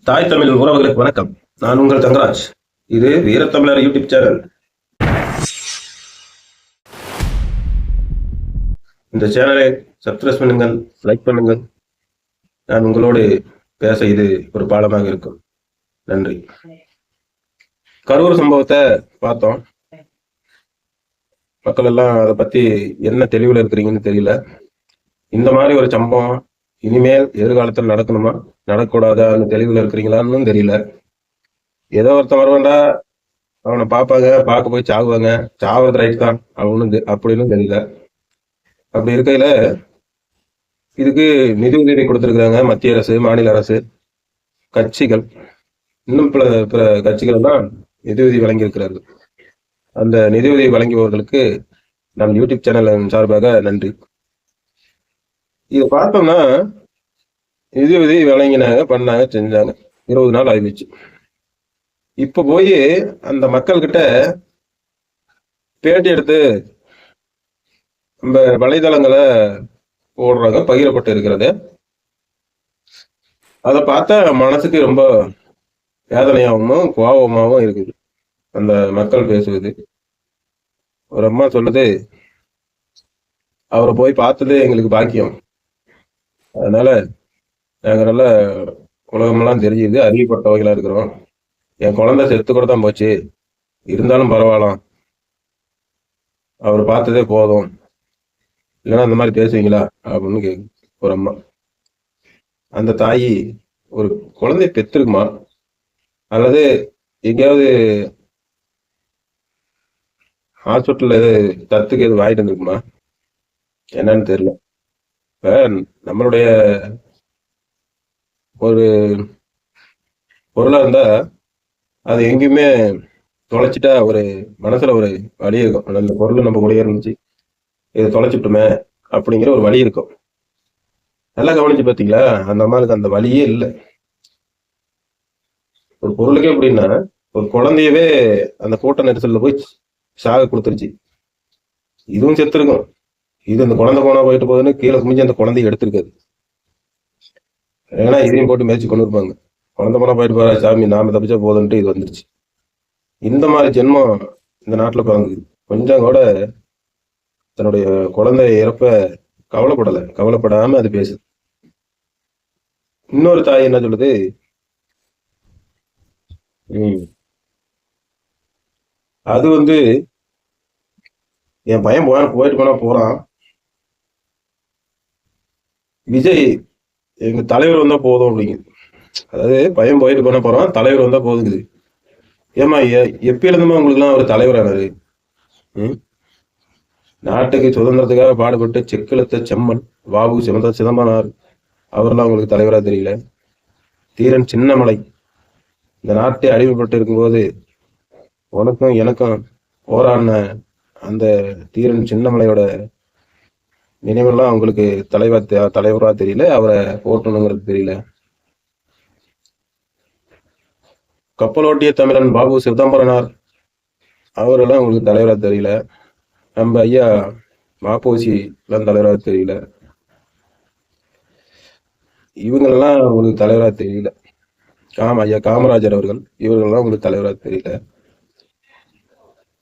தாய் தமிழ் உறவுகளுக்கு வணக்கம். நான் உங்கள் தங்கராஜ். இது வீரத்தமிழர் யூடியூப் சேனல். இந்த சேனலை சப்ஸ்கிரைப் பண்ணுங்கள், லைக் பண்ணுங்கள். நான் உங்களோடு பேச இது ஒரு பாலமாக இருக்கும். நன்றி. கரூர் சம்பவத்தை பார்த்தோம். மக்கள் எல்லாம் அதை பத்தி என்ன தெளிவுல இருக்கிறீங்கன்னு தெரியல. இந்த மாதிரி ஒரு சம்பவம் இனிமேல் எதிர்காலத்தில் நடக்கணுமா நடக்கக்கூடாதான்னு தெளிவுல இருக்கிறீங்களான்னு தெரியல. ஏதோ ஒருத்தன் வருவான்டா, அவனை பார்ப்பாங்க, பார்க்க போய் சாகுவாங்க, சாவது ரைட் தான் அப்படின்னு தெரியல. அப்படி இருக்கையில இதுக்கு நிதி உதவி கொடுத்திருக்கிறாங்க மத்திய அரசு, மாநில அரசு, கட்சிகள், இன்னும் பிற கட்சிகள் எல்லாம் நிதியுதவி வழங்கியிருக்கிறார்கள். அந்த நிதியுதவி வழங்கியவர்களுக்கு நம் யூடியூப் சேனல் சார்பாக நன்றி. இதை பார்த்தோம்னா நிதியுதவி வழங்கினாங்க, பண்ணாங்க, செஞ்சாங்க. 20 நாள் ஆயிடுச்சு. இப்ப போய் அந்த மக்கள் கிட்ட பேட்டி எடுத்து நம்ம வலைதளங்களை போடுறாங்க, பகிரப்பட்டு இருக்கிறது. அதை பார்த்தா மனசுக்கு ரொம்ப வேதனையாகவும் கோபமாகவும் இருக்குது. அந்த மக்கள் பேசுவது, ஒரு அம்மா சொல்லுது, அவரை போய் பார்த்ததே எங்களுக்கு பாக்கியம், அதனால நாங்க நல்ல உலகமெல்லாம் தெரியுது, அறியப்பட்டவர்களா இருக்கிறோம். என் குழந்தை செத்து கூட தான் போச்சு, இருந்தாலும் பரவாயில்ல, அவர் பார்த்ததே போதும், இல்லைன்னா அந்த மாதிரி பேசுவீங்களா அப்படின்னு கேக்கு ஒரு அம்மா. அந்த தாயி ஒரு குழந்தை பெற்றிருக்குமா, அல்லது எங்கேயாவது ஹாஸ்பிட்டல்ல தத்துக்கு எது வாங்கிட்டு வந்துருக்குமா என்னன்னு தெரியல. இப்ப நம்மளுடைய ஒரு பொருளா இருந்தா அது எங்கேயுமே தொலைச்சிட்டா ஒரு மனசுல ஒரு வலி இருக்கும். அந்த பொருள் நம்ம கூட இருந்துச்சு, இதை தொலைச்சிட்டோமே அப்படிங்கிற ஒரு வலி இருக்கும். நல்லா கவனிச்சு பார்த்தீங்களா? அந்த அம்மாவுக்கு அந்த வலியே இல்லை. ஒரு பொருளுக்கே எப்படின்னா, ஒரு குழந்தையவே அந்த கூட்ட நெரிசல்ல போய் சாக கொடுத்துருச்சு. இதுவும் செத்துருக்கும். இது அந்த குழந்தை போனா போயிட்டு போகுதுன்னு கீழே குமிஞ்சு அந்த குழந்தைய எடுத்திருக்காது. ஏன்னா இதையும் போட்டு மேய்ச்சி கொண்டு இருப்பாங்க. குழந்தை போனா போயிட்டு போற சாமி, நாம தப்பிச்சா போதுன்ட்டு இது வந்துருச்சு. இந்த மாதிரி ஜென்மம் இந்த நாட்டுல பிறங்குது. கொஞ்சம் கூட தன்னுடைய குழந்தை இறப்ப கவலைப்படாம அது பேசுது. இன்னொரு தாய் என்ன சொல்லுது, அது என் பையன் போயிட்டு போனா போறான், விஜய் எங்க தலைவர் வந்தா போதும் அப்படிங்குது. அதாவது பையன் போயிட்டு போனா போறான், தலைவர் வந்தா போதுங்குது. ஏமா எப்ப இருந்துமா உங்களுக்கு எல்லாம் ஒரு தலைவரானது? நாட்டுக்கு சுதந்திரத்துக்காக பாடுபட்டு செக்கிழத்த செம்மன் வாவு சிதம்பரனார், அவரெல்லாம் உங்களுக்கு தலைவரா தெரியல? தீரன் சின்னமலை இந்த நாட்டை அடிமைப்பட்டு இருக்கும்போது உனக்கும் எனக்கும் போராடின அந்த தீரன் சின்னமலையோட நினைவெல்லாம் உங்களுக்கு தலைவரா தெரியல? அவரை போட்டணுங்கிறது தெரியல? கப்பலோட்டிய தமிழன் பாபு சிதம்பரனார், அவரெல்லாம் உங்களுக்கு தலைவரா தெரியல? நம்ம ஐயா மாப்போசி எல்லாம் தலைவரா தெரியல? இவங்களெல்லாம் உங்களுக்கு தலைவரா தெரியல? ஐயா காமராஜர் அவர்கள், இவர்கள்லாம் உங்களுக்கு தலைவரா தெரியல?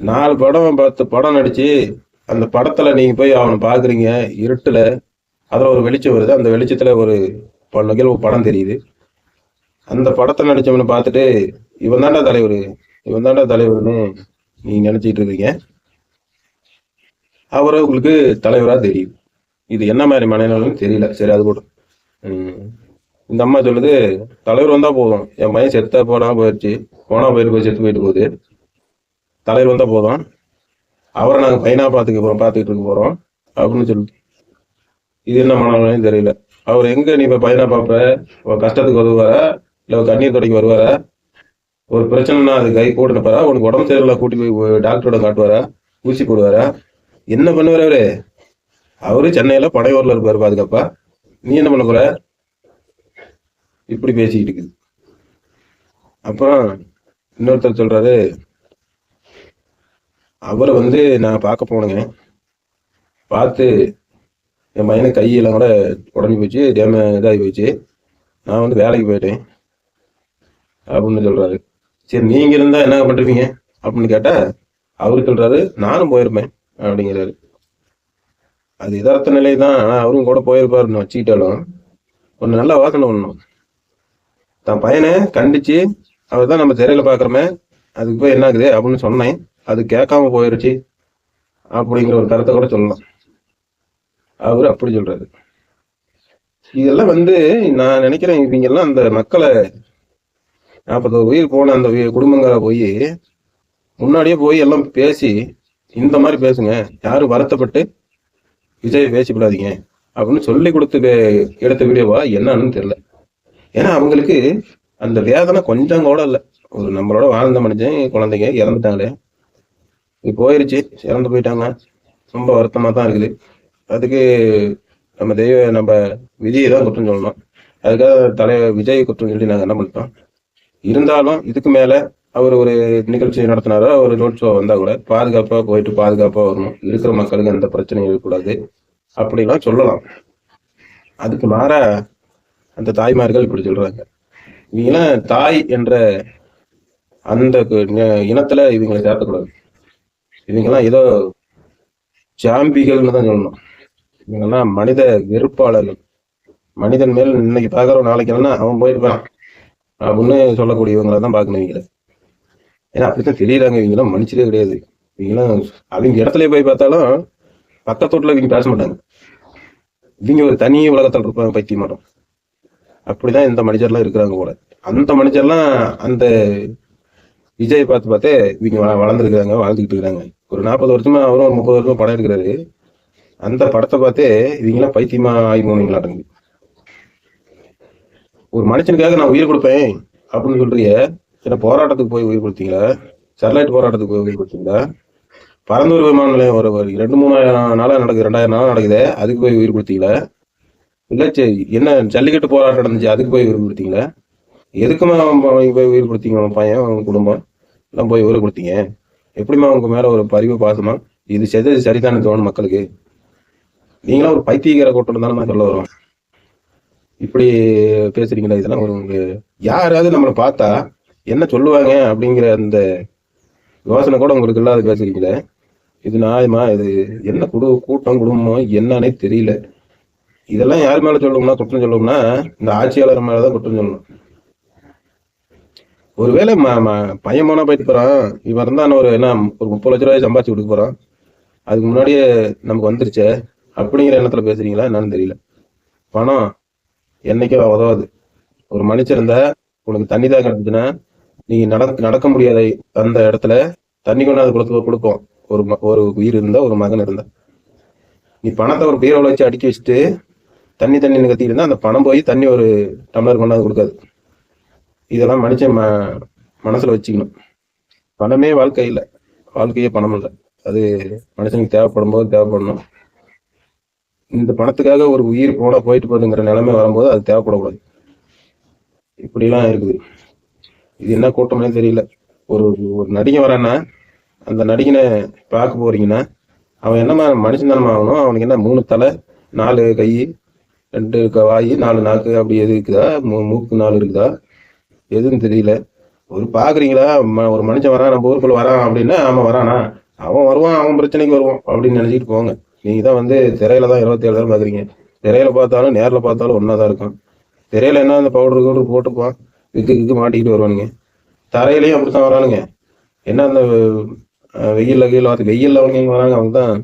4 படம் 10 படம் நடிச்சு அந்த படத்துல நீங்க போய் அவனை பாக்குறீங்க, இருட்டுல அதுல ஒரு வெளிச்சம் வருது, அந்த வெளிச்சத்துல ஒரு நிகழ்வு படம் தெரியுது. அந்த படத்தை நடிச்சவனை பார்த்துட்டு இவன் தாண்டா தலைவர்னு நீங்க நினைச்சிட்டு இருக்கீங்க. அவரை உங்களுக்கு தலைவரா தெரியுது. இது என்ன மாதிரி மனநிலைன்னு தெரியல. சரி, அது கூட இந்த அம்மா சொல்லுது, தலைவர் வந்தா போதும், என் பையன் செத்த போனா போயிடுச்சு, செத்து போயிட்டு போகுது, தலைவர் வந்தா போதும், அவரை நாங்க பையனா பார்த்துக்கிட்டு இருக்க போறோம் அப்படின்னு சொல்லுது. இது என்ன மனநிலைன்னு தெரியல. அவர் எங்க நீ இப்ப பையனா பார்ப்ப? கஷ்டத்துக்கு வருவாரா, இல்ல கண்ணீர் தொடங்கி வருவாரா? ஒரு பிரச்சனைனா அது கை கூட நிற்பாரா? உனக்கு உடம்பு சரியில்லை கூட்டி போய் டாக்டரோட காட்டுவாரா? ஊசி போடுவாரா? என்ன பண்ணுவார் அவரு? அவரு சென்னையில பனையூர்ல இருப்பாரு பாதுகாப்பா. நீ என்ன பண்ண போற? இப்படி பேசிக்கிட்டு இருக்குது. அப்புறம் இன்னொருத்தர் சொல்றாரு, அவரை நான் பார்க்க போனேங்க, பார்த்து என் பையனுக்கு கையெல்லாம் கூட உடஞ்சி போச்சு, இதாகி போச்சு, நான் வேலைக்கு போயிட்டேன், அப்படின்னு சொல்றாரு. சரி நீங்க இருந்தா என்ன பண்றீங்க அப்படின்னு கேட்டா அவரு சொல்றாரு நானும் போயிருப்பேன் அப்படிங்கிறாரு. அது யதார்த்த நிலை தான். ஆனா அவரும் கூட போயிருப்பாருன்னு வச்சுக்கிட்டாலும் ஒண்ணு நல்ல வாசனை பண்ணணும். தன் பையனை கண்டிச்சு அவர் தான் நம்ம திரையில பாக்குறோமே அதுக்கு போய் என்ன ஆகுது அப்படின்னு சொன்னேன், அது கேட்காம போயிருச்சு அப்படிங்கிற ஒரு கருத்தை கூட சொல்லலாம். அவரு அப்படி சொல்றாரு. இதெல்லாம் நான் நினைக்கிறேன் இவங்க எல்லாம் அந்த மக்களை 40 உயிர் போன அந்த குடும்பங்களை போய் முன்னாடியே போய் எல்லாம் பேசி இந்த மாதிரி பேசுங்க, யாரும் வருத்தப்பட்டு விஜய் பேசிவிடாதீங்க அப்படின்னு சொல்லி கொடுத்து எடுத்த வீடியோவா என்னன்னு தெரியல. ஏன்னா அவங்களுக்கு அந்த வேதனை கொஞ்சம் கூட இல்லை. ஒரு நம்மளோட வாழ்ந்த மனுஷன் குழந்தைங்க இறந்துட்டாங்களே, இது போயிருச்சு, இறந்து போயிட்டாங்க, ரொம்ப வருத்தமா தான் இருக்குது. அதுக்கு நம்ம விஜயை தான் குற்றம் சொல்லணும். அதுக்காக தலைவர் விஜய் குற்றம் சொல்லி நாங்கள் என்ன பண்ணிட்டோம். இருந்தாலும் இதுக்கு மேல அவர் ஒரு நிகழ்ச்சி நடத்தினாரோ ஒரு ரோட் ஷோ வந்தா கூட பாதுகாப்பா போயிட்டு பாதுகாப்பா வரணும், இருக்கிற மக்களுக்கு எந்த பிரச்சனையும் இருக்கக்கூடாது அப்படிலாம் சொல்லலாம். அதுக்கு மாறா அந்த தாய்மார்கள் இப்படி சொல்றாங்க. இவங்கெல்லாம் தாய் என்ற அந்த இனத்துல இவங்களை சேர்த்தக்கூடாது. இவங்கெல்லாம் ஏதோ சாம்பிகள்னு தான் சொல்லணும். இவங்கெல்லாம் மனித வெறுப்பாளர்கள். மனிதன் மேல் இன்னைக்கு பாக்குறோம் நாளைக்கு இல்லைன்னா அவன் போயிருப்பான் அப்படின்னு சொல்லக்கூடியவங்களை தான் பார்க்கணும் இவங்கள. ஏன்னா அப்படித்தான் தெரியறாங்க. இவங்கெல்லாம் மனுஷரே கிடையாது. இவங்கெல்லாம் அவங்க இடத்துல போய் பார்த்தாலும் பக்கத்தோட்டில் இவங்க பேச மாட்டாங்க. இவங்க ஒரு தனி உலகத்தில் இருப்பாங்க, பைத்திய மாட்டோம். அப்படிதான் இந்த மனிதர்லாம் இருக்கிறாங்க போல. அந்த மனிதர்லாம் அந்த விஜய் பார்த்தே இவங்க வளர்ந்துருக்காங்க, வாழ்ந்துக்கிட்டு இருக்காங்க. ஒரு 40 வருஷமா அவரும் ஒரு 30 வருஷமா படம் எடுக்கிறாரு. அந்த படத்தை பார்த்தே இவங்கெல்லாம் பைத்தியமா ஆகி போனீங்களாட்டுங்க. ஒரு மனுஷனுக்காக நான் உயிர் கொடுப்பேன் அப்படின்னு சொல்றீங்க. சில போராட்டத்துக்கு போய் உயிர் கொடுத்தீங்களா? ஸ்டெர்லைட் போராட்டத்துக்கு போய் உயிர் கொடுத்தீங்களா? பரந்தூர் விமான நிலையம் ஒரு 2-3 நாளா நடக்குது, 2000 நாளா நடக்குது, அதுக்கு போய் உயிர் கொடுத்தீங்களா? இல்ல என்ன ஜல்லிக்கட்டு போராட்டம் நடந்துச்சு அதுக்கு போய் உயிர் கொடுத்தீங்களா? எதுக்குமா போய் உயிர் கொடுத்தீங்க? அவன் பையன், அவன் குடும்பம் எல்லாம் போய் உயிர் கொடுத்தீங்க. எப்படிமா அவங்க மேல ஒரு பரிவு பாசமா இது செஞ்சது சரிதானு தோணும் மக்களுக்கு? நீங்களாம் ஒரு பைத்தியக்கார கூட்டம் தானே நான் சொல்ல வரோம். இப்படி பேசுறீங்களா? இதெல்லாம் ஒரு யாராவது நம்மளை பார்த்தா என்ன சொல்லுவாங்க அப்படிங்கிற அந்த யோசனை கூட உங்களுக்கு இல்லாத பேசுறீங்களே, இது நியாயமா? இது என்ன கூட்டம் குடும்பம் என்னன்னே தெரியல. இதெல்லாம் யார் மேல சொல்லணும்னா குற்றம் சொல்லணும்னா இந்த ஆட்சியாளர் மேலதான் குற்றம் சொல்லணும். ஒருவேளை பையன் போனா போயிட்டு போறான், இவன் இருந்தா ஒரு 30 லட்ச ரூபாய் சம்பாதிச்சு கொடுக்க போறான், அதுக்கு முன்னாடியே நமக்கு வந்துருச்சே அப்படிங்கிற எண்ணத்துல பேசுறீங்களா என்னன்னு தெரியல. பணம் என்னைக்கும் உதவாது. ஒரு மனுஷன் இருந்தா உனக்கு தண்ணி தான் கிடைச்சுன்னா நீங்க நடக்க முடியாத அந்த இடத்துல தண்ணி கொண்டாந்து கொடுப்போம். ஒரு உயிர் இருந்தா, ஒரு மகன் இருந்தா. நீ பணத்தை ஒரு பீரோல வச்சு அடுக்கி வச்சுட்டு தண்ணி கத்திட்டு இருந்தா அந்த பணம் போய் தண்ணி ஒரு டம்ளர் கொண்டாந்து கொடுக்காது. இதெல்லாம் மனுஷன் மனசுல வச்சுக்கணும். பணமே வாழ்க்கை இல்லை, வாழ்க்கையே பணம் இல்லை. அது மனுஷனுக்கு தேவைப்படும் போது தேவைப்படணும். இந்த பணத்துக்காக ஒரு உயிர் போயிட்டு போகுதுங்கிற நிலைமை வரும்போது அது தேவைப்படக்கூடாது. இப்படிலாம் இருக்குது. இது என்ன கூட்டம்னே தெரியல. ஒரு நடிகன் வரான்னா அந்த நடிகனை பார்க்க போறீங்கன்னா அவன் என்னமா மனுஷன் தானமா ஆகணும்? அவனுக்கு என்ன 3 தலை 4 கை 2 வாய் 4 நாக்கு அப்படி எது இருக்குதா? மூக்கு 4 இருக்குதா? எதுன்னு தெரியல. ஒரு பாக்குறீங்களா? ஒரு மனுஷன் வரான், நம்ம ஊருக்குள்ள வரான் அப்படின்னா அவன் வரானா? அவன் வருவான், அவன் பிரச்சனைக்கு வருவான் அப்படின்னு நினைச்சிட்டு போங்க. நீங்க தான் திரையில தான் 27 தான் பாக்குறீங்க. திரையில பார்த்தாலும் நேர்ல பார்த்தாலும் ஒன்னாதான் இருக்கும். திரையில என்ன அந்த பவுடர் போட்டுப்பான், விக்கு மாட்டிக்கிட்டு வருவானுங்க. தரையிலையும் அப்படித்தான் வரானுங்க. என்ன அந்த வெயில்ல அவங்க வராங்க, அவங்க தான்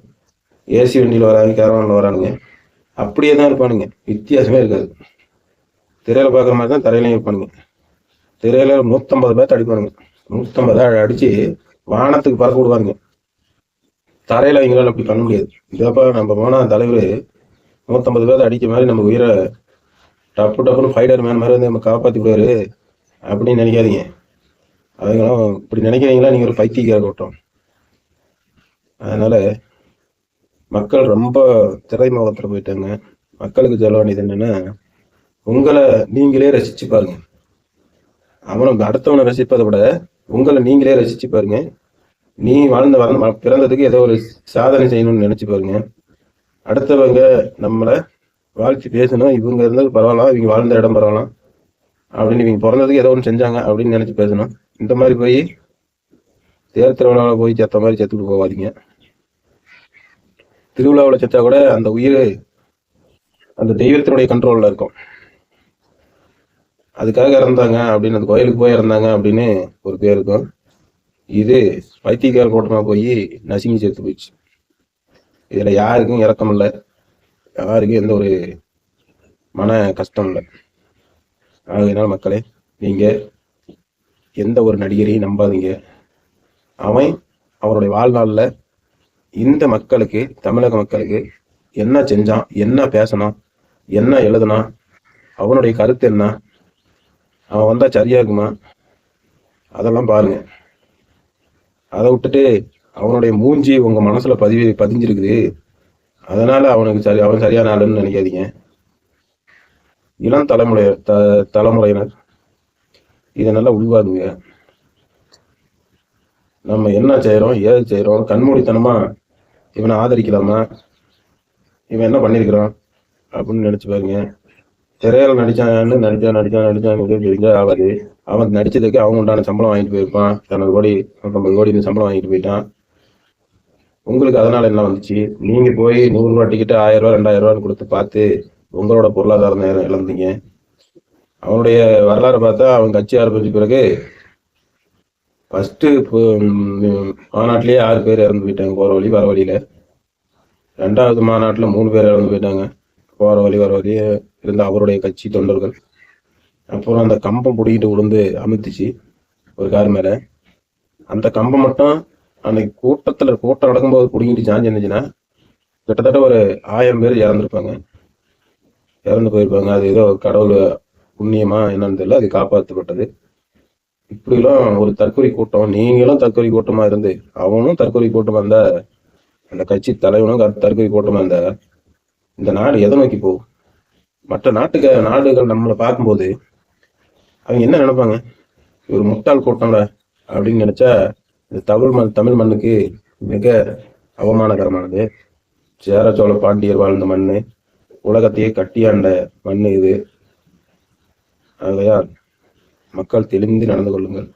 ஏசி வண்டியில வராங்க, கேரவான்ல வரானுங்க. அப்படியே தான் இருப்பானுங்க, வித்தியாசமே இருக்காது. திரையில பாக்குற மாதிரி தான் தரையிலையும் இருப்பானுங்க. திரையில 150 பேர்த்து அடிப்பானுங்க. 150 அடிச்சு வானத்துக்கு பறக்க விடுவாங்க. தரையில அவங்களால அப்படி பண்ண முடியாது. இதப்பா நம்ம போனா தலைவர் 150 பேர்த்து அடிக்க மாதிரி நம்ம உயிரை டப்புன்னு ஃபைடர் மேன் மாதிரி நம்ம காப்பாத்தி விடுவாரு அப்படின்னு நினைக்காதீங்க. அவங்களும் இப்படி நினைக்கிறீங்களா? நீங்க ஒரு பைத்தியக்கார கூட்டம். அதனால மக்கள் ரொம்ப திரைமுகத்துல போயிட்டாங்க. மக்களுக்கு சொல்ல வேண்டியது என்னன்னா, உங்களை நீங்களே ரசிச்சு பாருங்க. அவனுக்கு அடுத்தவனை ரசிப்பதை விட உங்களை நீங்களே ரசிச்சு பாருங்க. நீ பிறந்ததுக்கு ஏதோ ஒரு சாதனை செய்யணும்னு நினைச்சு பாருங்க. அடுத்தவங்க நம்மளை வாழ்த்து பேசணும், இவங்க இருந்தாலும் பரவாயில்ல, இவங்க வாழ்ந்த இடம் பரவாயில்ல, அப்படின்னு இவங்க பிறந்ததுக்கு ஏதோ ஒன்று செஞ்சாங்க அப்படின்னு நினைச்சு பேசணும். இந்த மாதிரி போய் தேர் திருவிழாவில் போய் செத்த மாதிரி செத்துட்டு போகாதீங்க. திருவிழாவில் செத்தா கூட அந்த உயிர் அந்த தெய்வத்தினுடைய கண்ட்ரோல்ல இருக்கும். அதுக்காக இறந்தாங்க அப்படின்னு, அந்த கோயிலுக்கு போய் இறந்தாங்க அப்படின்னு ஒரு பேர் இருக்கும். இது பைத்தியக்கார கூட்டமாக போய் நசுங்கி செத்து போயிடுச்சு. இதுல யாருக்கும் இறக்கம் இல்லை, யாருக்கும் எந்த ஒரு மன கஷ்டம் இல்லை. ஆகையினால மக்களே, நீங்க எந்த ஒரு நடிகரையும் நம்பாதீங்க. அவருடைய வாழ்நாளில் இந்த மக்களுக்கு, தமிழக மக்களுக்கு என்ன செஞ்சான், என்ன பேசினான், என்ன எழுதுனான், அவனுடைய கருத்து என்ன, அவன் வந்தா சரியா இருக்குமா, அதெல்லாம் பாருங்க. அதை விட்டுட்டு அவனுடைய மூஞ்சி உங்க மனசுல பதிஞ்சிருக்குது, அதனால அவன் சரியான ஆளுன்னு நினைக்காதீங்க. இளம் தலைமுறையினர் இதை நல்லா உள்வாதுங்க. நம்ம என்ன செய்யறோம், ஏது செய்யறோம், கண்மூடித்தனமா இவனை ஆதரிக்கலாமா, இவன் என்ன பண்ணிருக்கிறான் அப்படின்னு நினைச்சு பாருங்க. திரையில நடிச்சான் ஆகாது. அவன் நடிச்சதுக்கு அவங்க உண்டான சம்பளம் வாங்கிட்டு போயிருப்பான். 200 கோடி 50 கோடி சம்பளம் வாங்கிட்டு போயிட்டான். உங்களுக்கு அதனால என்ன வந்துச்சு? நீங்க போய் 100 ரூபா டிக்கெட்டு 1000 ரூபா 2000 ரூபான்னு கொடுத்து பார்த்து உங்களோட பொருளாதார நேரம் இழந்தீங்க. அவனுடைய வரலாறு பார்த்தா அவன் கட்சி ஆரம்பிச்ச பிறகு ஃபர்ஸ்ட் மாநாட்டிலேயே 6 பேர் இறந்து போயிட்டாங்க போற வழி வர வழியில. 2வது மாநாட்டுல 3 பேர் இறந்து போயிட்டாங்க போற வழி வர வழி இருந்த அவருடைய கட்சி தொண்டர்கள். அப்புறம் அந்த கம்பம் பிடிக்கிட்டு விழுந்து அமுத்துச்சு ஒரு கார் மேல. அந்த கம்பம் மட்டும் அன்னைக்கு கூட்டம் நடக்கும்போது பிடிங்கிட்டு சாஞ்சிருந்துச்சுன்னா கிட்டத்தட்ட ஒரு 1000 பேர் இறந்து போயிருப்பாங்க. அது ஏதோ கடவுள் புண்ணியமா என்னன்னு தெரியல, அது காப்பாற்றப்பட்டது. இப்படிலாம் ஒரு தற்கொலை கூட்டம், நீங்களும் தற்கொலை கூட்டமா இருந்து அவனும் தற்கொலை கூட்டமா இருந்தா, அந்த கட்சி தலைவனும் தற்கொலை கூட்டமா இருந்தா இந்த நாடு எதை நோக்கி போகும்? மற்ற நாடுகள் நம்மளை பார்க்கும்போது அவங்க என்ன நினைப்பாங்க? ஒரு முட்டாள் கூட்டம்ல அப்படின்னு நினைச்சா இந்த தமிழ் மண்ணுக்கு மிக அவமானகரமானது. சேர சோழ பாண்டியர் வாழ்ந்த மண்ணு, உலகத்தையே கட்டியாண்ட மண்ணு இது. ஆகையால் மக்கள் தெளிந்து நடந்து கொள்ளுங்கள்.